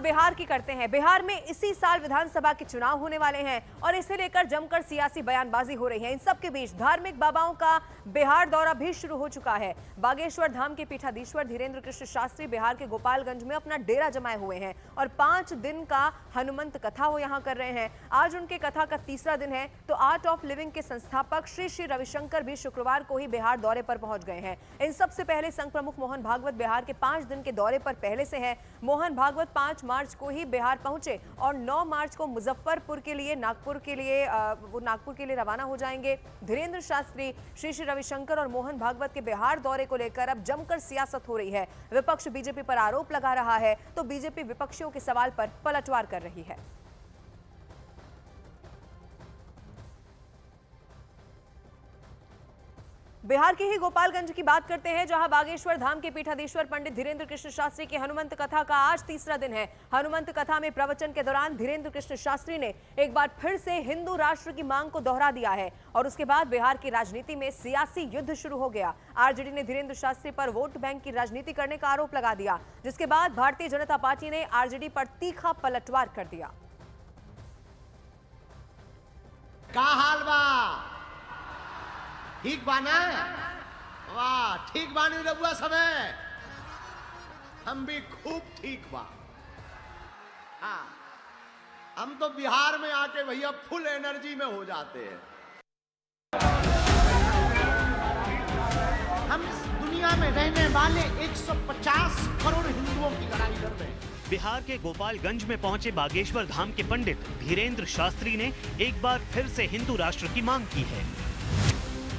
बिहार की करते हैं। बिहार में इसी साल विधानसभा के चुनाव होने वाले हैं और इसे लेकर जमकर सियासी बयानबाजी हो रही है। इन सबके बीच धार्मिक बाबाओं का बिहार दौरा भी शुरू हो चुका है। बागेश्वर धाम के पीठाधीश्वर धीरेंद्र कृष्ण शास्त्री बिहार के गोपालगंज में अपना डेरा जमाए हुए हैं और 5 दिन का हनुमंत कथा वो यहां कर रहे हैं। आज उनके कथा का तीसरा दिन है। तो आर्ट ऑफ लिविंग के संस्थापक श्री श्री रविशंकर भी शुक्रवार को ही बिहार दौरे पर पहुंच गए हैं। इन सबसे पहले संघ प्रमुख मोहन भागवत बिहार के 5 दिन के दौरे पर पहले से हैं। मोहन भागवत 5 मार्च को ही बिहार पहुंचे और 9 मार्च को मुजफ्फरपुर के लिए नागपुर के लिए रवाना हो जाएंगे। धीरेंद्र शास्त्री, श्री श्री रविशंकर और मोहन भागवत के बिहार दौरे को लेकर अब जमकर सियासत हो रही है। विपक्ष बीजेपी पर आरोप लगा रहा है तो बीजेपी विपक्षियों के सवाल पर पलटवार कर रही है। बिहार के ही गोपालगंज की बात करते हैं, जहां बागेश्वर धाम के पीठाधीश्वर पंडित धीरेंद्र कृष्ण शास्त्री की हनुमंत कथा का आज तीसरा दिन है। हनुमंत कथा में प्रवचन के दौरान धीरेंद्र कृष्ण शास्त्री ने एक बार फिर से हिंदू राष्ट्र की मांग को दोहरा दिया है और उसके बाद बिहार की राजनीति में सियासी युद्ध शुरू हो गया। आरजेडी ने धीरेंद्र शास्त्री पर वोट बैंक की राजनीति करने का आरोप लगा दिया, जिसके बाद भारतीय जनता पार्टी ने आरजेडी पर तीखा पलटवार कर दिया। का हाल बा? ठीक बा ना? वाह, ठीक बानी रघुआ समय। हम भी खूब ठीक बा। हाँ, हम तो बिहार में आके भैया फुल एनर्जी में हो जाते हैं। हम इस दुनिया में रहने वाले 150 करोड़ हिंदुओं की लड़ाई लड़ रहे हैं। बिहार के गोपालगंज में पहुंचे बागेश्वर धाम के पंडित धीरेंद्र शास्त्री ने एक बार फिर से हिंदू राष्ट्र की मांग की है।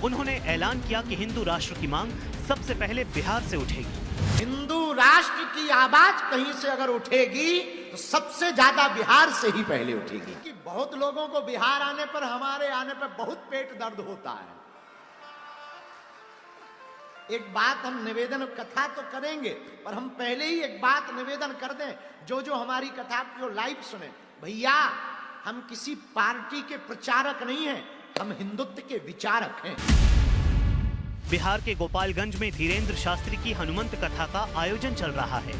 उन्होंने ऐलान किया कि हिंदू राष्ट्र की मांग सबसे पहले बिहार से उठेगी। हिंदू राष्ट्र की आवाज कहीं से अगर उठेगी तो सबसे ज्यादा बिहार से ही पहले उठेगी। कि बहुत लोगों को बिहार आने पर, हमारे आने पर बहुत पेट दर्द होता है। एक बात हम निवेदन, कथा तो करेंगे पर हम पहले ही एक बात निवेदन कर दें, जो हमारी कथा को लाइव सुने, भैया हम किसी पार्टी के प्रचारक नहीं हैं, हम हिंदुत्व के विचारक हैं। बिहार के गोपालगंज में धीरेंद्र शास्त्री की हनुमंत कथा का आयोजन चल रहा है।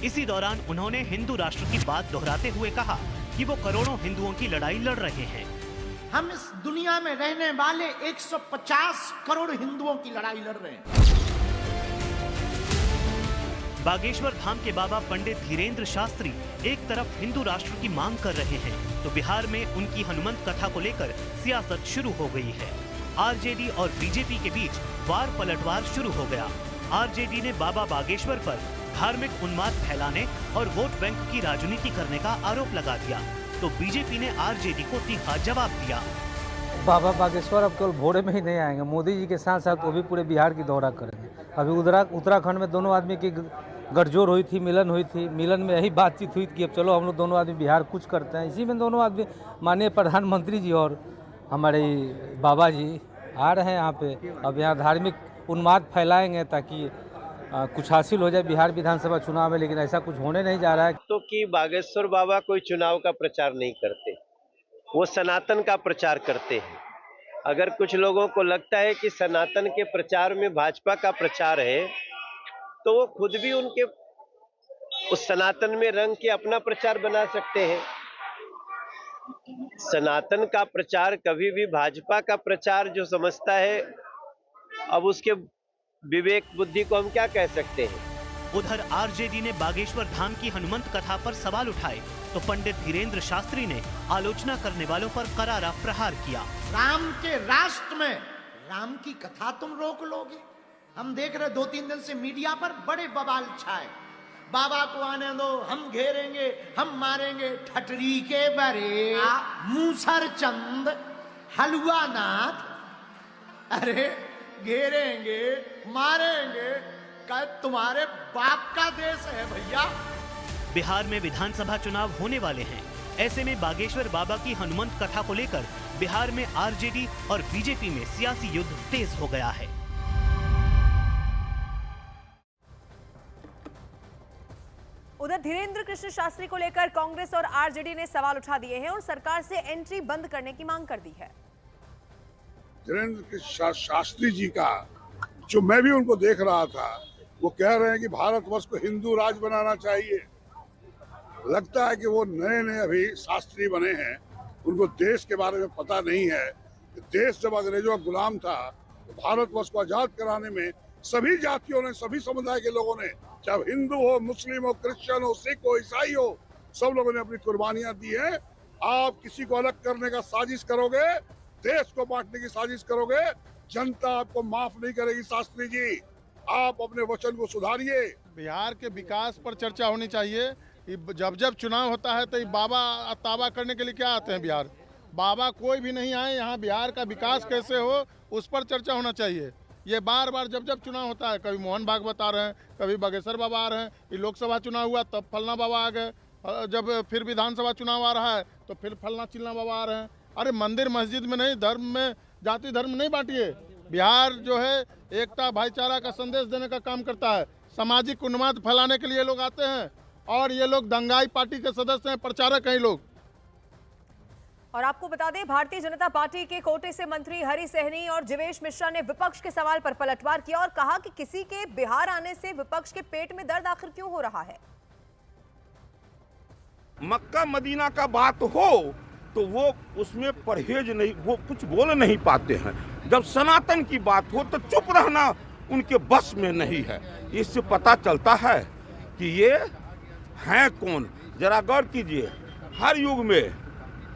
इसी दौरान उन्होंने हिंदू राष्ट्र की बात दोहराते हुए कहा कि वो करोड़ों हिंदुओं की लड़ाई लड़ रहे हैं। हम इस दुनिया में रहने वाले 150 करोड़ हिंदुओं की लड़ाई लड़ रहे हैं। बागेश्वर धाम के बाबा पंडित धीरेंद्र शास्त्री एक तरफ हिंदू राष्ट्र की मांग कर रहे हैं तो बिहार में उनकी हनुमंत कथा को लेकर सियासत शुरू हो गई है। आरजेडी और बीजेपी के बीच वार पलटवार शुरू हो गया। आरजेडी ने बाबा बागेश्वर पर धार्मिक उन्माद फैलाने और वोट बैंक की राजनीति करने का आरोप लगा दिया तो बीजेपी ने आरजेडी को तीखा जवाब दिया। बाबा बागेश्वर अब केवल भोरे में ही नहीं आएंगे, मोदी जी के साथ साथ वो भी पूरे बिहार की दौरा करेंगे। अभी उत्तराखंड में दोनों आदमी की गठजोड़ हुई थी, मिलन हुई थी। मिलन में यही बातचीत हुई कि अब चलो हम लोग दोनों आदमी बिहार कुछ करते हैं। इसी में दोनों आदमी, माननीय प्रधानमंत्री जी और हमारे बाबा जी आ रहे हैं यहाँ पे। अब यहाँ धार्मिक उन्माद फैलाएंगे ताकि कुछ हासिल हो जाए बिहार विधानसभा चुनाव में, लेकिन ऐसा कुछ होने नहीं जा रहा है। तो कि बागेश्वर बाबा कोई चुनाव का प्रचार नहीं करते, वो सनातन का प्रचार करते हैं। अगर कुछ लोगों को लगता है कि सनातन के प्रचार में भाजपा का प्रचार है तो वो खुद भी उनके उस सनातन में रंग के अपना प्रचार बना सकते हैं। सनातन का प्रचार कभी भी भाजपा का प्रचार जो समझता है, अब उसके विवेक बुद्धि को हम क्या कह सकते हैं। उधर आरजेडी ने बागेश्वर धाम की हनुमंत कथा पर सवाल उठाए तो पंडित धीरेंद्र शास्त्री ने आलोचना करने वालों पर करारा प्रहार किया। राम के राष्ट्र में राम की कथा तुम रोक लोगे? हम देख रहे 2-3 दिन से मीडिया पर बड़े बवाल छाए। बाबा को आने दो, हम घेरेंगे, हम मारेंगे। ठटरी के बरे मूसर चंद हलुआ नाथ, अरे घेरेंगे मारेंगे, क्या तुम्हारे बाप का देश है भैया? बिहार में विधानसभा चुनाव होने वाले हैं। ऐसे में बागेश्वर बाबा की हनुमंत कथा को लेकर बिहार में आरजेडी और बीजेपी में सियासी युद्ध तेज हो गया है। उधर धीरेंद्र कृष्ण शास्त्री को लेकर कांग्रेस और आरजेडी ने सवाल उठा दिए हैं और सरकार से एंट्री बंद करने की मांग कर दी है। धीरेंद्र कृष्ण शास्त्री जी का जो मैं भी उनको देख रहा था, वो कह रहे हैं कि भारतवर्ष को हिंदू राज बनाना चाहिए। लगता है कि वो नए नए अभी शास्त्री बने हैं, उनको देश के बारे में पता नहीं है। देश जब अंग्रेजों का गुलाम था तो भारतवर्ष को आजाद कराने में सभी जातियों ने, सभी समुदाय के लोगों ने, चाहे हिंदू हो, मुस्लिम हो, क्रिश्चियन हो, सिख हो, ईसाई हो, सब लोगों ने अपनी कुर्बानियां दी है। आप किसी को अलग करने का साजिश करोगे, देश को बांटने की साजिश करोगे, जनता आपको माफ नहीं करेगी। शास्त्री जी, आप अपने वचन को सुधारिए। बिहार के विकास पर चर्चा होनी चाहिए। जब जब चुनाव होता है तो ये बाबा ताबा करने के लिए क्या आते हैं बिहार? बाबा कोई भी नहीं आए, यहाँ बिहार का विकास कैसे हो उस पर चर्चा होना चाहिए। ये बार बार जब जब चुनाव होता है, कभी मोहन भागवत आ रहे हैं, कभी बागेश्वर बाबा आ रहे हैं, ये लोकसभा चुनाव हुआ तब फलना बाबा आ गए, जब फिर विधानसभा चुनाव आ रहा है तो फिर फलना चिलना बाबा आ रहे हैं। अरे मंदिर मस्जिद में नहीं, धर्म में जाति धर्म नहीं बांटिए। बिहार जो है एकता भाईचारा का संदेश देने का काम करता है। सामाजिक उन्माद फैलाने के लिए लोग आते हैं और ये लोग दंगाई पार्टी के सदस्य हैं, प्रचारक हैं लोग। और आपको बता दें, भारतीय जनता पार्टी के कोटे से मंत्री हरि सहनी और जीवेश मिश्रा ने विपक्ष के सवाल पर पलटवार किया और कहा कि किसी के बिहार आने से विपक्ष के पेट में दर्द आखिर क्यों हो रहा है। मक्का मदीना का बात हो तो वो उसमें परहेज नहीं, वो कुछ बोल नहीं पाते हैं। जब सनातन की बात हो तो चुप रहना उनके बस में नहीं है। इससे पता चलता है कि ये हैं कौन। जरा गौर कीजिए, हर युग में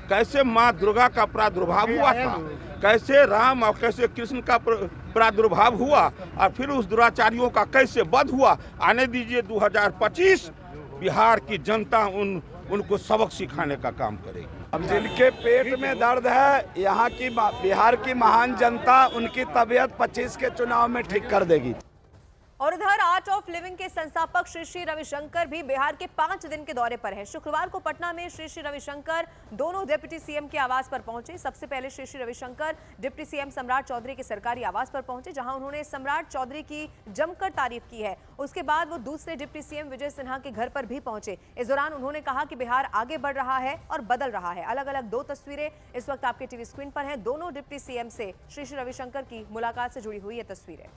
कैसे माँ दुर्गा का प्रादुर्भाव हुआ था, कैसे राम और कैसे कृष्ण का प्रादुर्भाव हुआ और फिर उस दुराचारियों का कैसे वध हुआ। आने दीजिए 2025, बिहार की जनता उनको सबक सिखाने का काम करेगी। अब जिनके पेट में दर्द है, यहाँ की बिहार की महान जनता उनकी तबीयत 25 के चुनाव में ठीक कर देगी। और इधर आर्ट ऑफ लिविंग के संस्थापक श्री श्री रविशंकर भी बिहार के 5 दिन के दौरे पर हैं। शुक्रवार को पटना में श्री श्री रविशंकर दोनों डिप्टी सीएम के आवास पर पहुंचे। सबसे पहले श्री श्री रविशंकर डिप्टी सीएम सम्राट चौधरी के सरकारी आवास पर पहुंचे, जहां उन्होंने सम्राट चौधरी की जमकर तारीफ की है। उसके बाद वो दूसरे डिप्टी सीएम विजय सिन्हा के घर पर भी पहुंचे। इस दौरान उन्होंने कहा कि बिहार आगे बढ़ रहा है और बदल रहा है। अलग अलग 2 तस्वीरें इस वक्त आपके टीवी स्क्रीन पर हैं। दोनों डिप्टी सीएम से श्री श्री रविशंकर की मुलाकात से जुड़ी हुई ये तस्वीरें।